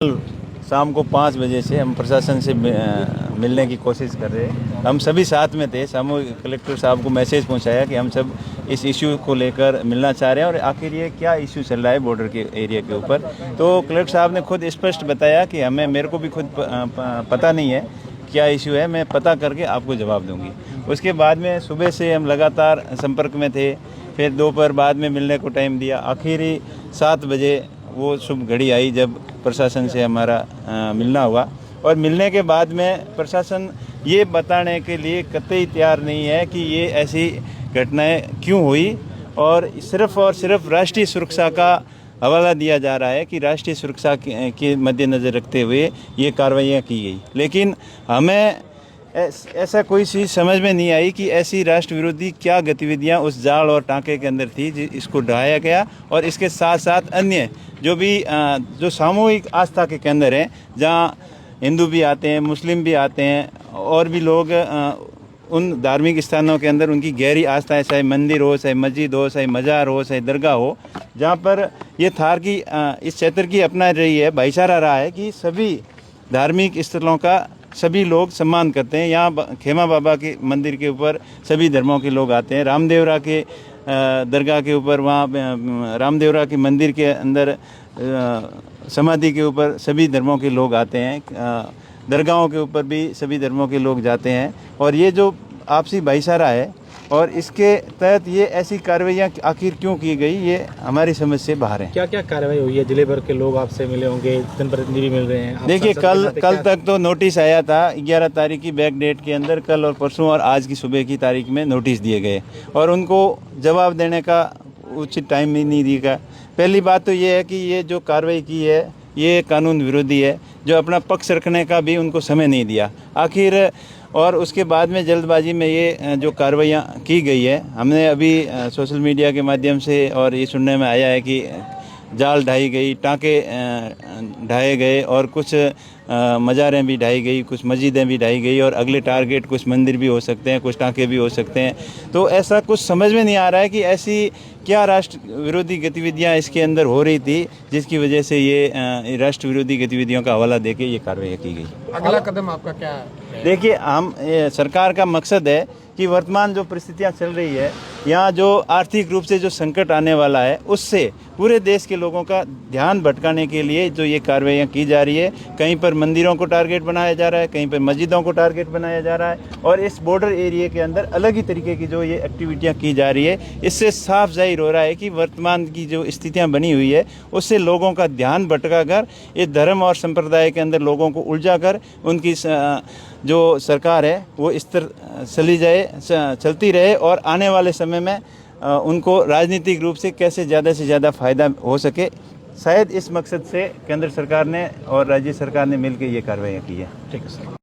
कल शाम को 5 बजे से हम प्रशासन से मिलने की कोशिश कर रहे हैं। हम सभी साथ में थे। सामूहिक कलेक्टर साहब को मैसेज पहुंचाया कि हम सब इस इशू को लेकर मिलना चाह रहे हैं और आखिर ये क्या इशू चल रहा है बॉर्डर के एरिया के ऊपर। तो कलेक्टर साहब ने खुद स्पष्ट बताया कि मेरे को भी खुद पता नहीं है क्या इशू है, मैं पता करके आपको जवाब दूंगी। उसके बाद में सुबह से हम लगातार संपर्क में थे, फिर दोपहर बाद में मिलने को टाइम दिया। आखिरी 7 बजे वो शुभ घड़ी आई जब प्रशासन से हमारा मिलना हुआ। और मिलने के बाद में प्रशासन ये बताने के लिए कतई तैयार नहीं है कि ये ऐसी घटनाएं क्यों हुई, और सिर्फ राष्ट्रीय सुरक्षा का हवाला दिया जा रहा है कि राष्ट्रीय सुरक्षा के मद्देनज़र रखते हुए ये कार्रवाइयाँ की गई। लेकिन हमें ऐसा कोई चीज़ समझ में नहीं आई कि ऐसी राष्ट्र विरोधी क्या गतिविधियां उस जाल और टाँके के अंदर थी इसको ढाया गया। और इसके साथ साथ अन्य जो सामूहिक आस्था के केंद्र हैं, जहां हिंदू भी आते हैं, मुस्लिम भी आते हैं और भी लोग उन धार्मिक स्थानों के अंदर उनकी गहरी आस्था है, चाहे मंदिर हो, चाहे मस्जिद हो, चाहे मज़ार हो, चाहे दरगाह हो, जहाँ पर ये थार की इस क्षेत्र की अपना रही है, भाईचारा रहा है कि सभी धार्मिक स्थलों का सभी लोग सम्मान करते हैं। यहाँ खेमा बाबा के मंदिर के ऊपर सभी धर्मों के लोग आते हैं। रामदेवरा के दरगाह के ऊपर, वहाँ रामदेवरा के मंदिर के अंदर समाधि के ऊपर सभी धर्मों के लोग आते हैं। दरगाहों के ऊपर भी सभी धर्मों के लोग जाते हैं। और ये जो आपसी भाईचारा है और इसके तहत ये ऐसी कार्रवाइयाँ आखिर क्यों की गई, ये हमारी समझ से बाहर है। क्या क्या कार्रवाई हुई है? जिले भर के लोग आपसे मिले होंगे, जनप्रतिनिधि भी मिल रहे हैं। देखिए, कल तक तो नोटिस आया था। 11 तारीख की बैक डेट के अंदर कल और परसों और आज की सुबह की तारीख में नोटिस दिए गए और उनको जवाब देने का उचित टाइम ही नहीं दिया। पहली बात तो ये है कि ये जो कार्रवाई की है ये कानून विरोधी है, जो अपना पक्ष रखने का भी उनको समय नहीं दिया आखिर। और उसके बाद में जल्दबाजी में ये जो कार्रवाइयाँ की गई है, हमने अभी सोशल मीडिया के माध्यम से और ये सुनने में आया है कि जाल ढाई गई, टाँके ढाए गए और कुछ मज़ारें भी ढाई गई, कुछ मस्जिदें भी ढाई गई और अगले टारगेट कुछ मंदिर भी हो सकते हैं, कुछ टाँके भी हो सकते हैं। तो ऐसा कुछ समझ में नहीं आ रहा है कि ऐसी क्या राष्ट्र विरोधी गतिविधियां इसके अंदर हो रही थी जिसकी वजह से ये राष्ट्र विरोधी गतिविधियों का हवाला देके ये कार्रवाई की गई। अगला कदम आपका क्या है? देखिए, सरकार का मकसद है कि वर्तमान जो परिस्थितियां चल रही है, यहाँ जो आर्थिक रूप से जो संकट आने वाला है, उससे पूरे देश के लोगों का ध्यान भटकाने के लिए जो ये कार्रवाइयाँ की जा रही है। कहीं पर मंदिरों को टारगेट बनाया जा रहा है, कहीं पर मस्जिदों को टारगेट बनाया जा रहा है और इस बॉर्डर एरिया के अंदर अलग ही तरीके की जो ये एक्टिविटियाँ की जा रही है। इससे साफ जाहिर हो रहा है कि वर्तमान की जो स्थितियाँ बनी हुई है उससे लोगों का ध्यान भटका कर इस धर्म और संप्रदाय के अंदर लोगों को उलझा कर उनकी जो सरकार है वो इस तरह चलती रहे और आने वाले समय में उनको राजनीतिक रूप से कैसे ज़्यादा से ज़्यादा फ़ायदा हो सके, शायद इस मकसद से केंद्र सरकार ने और राज्य सरकार ने मिलकर ये कार्रवाइयाँ की है। ठीक है सर।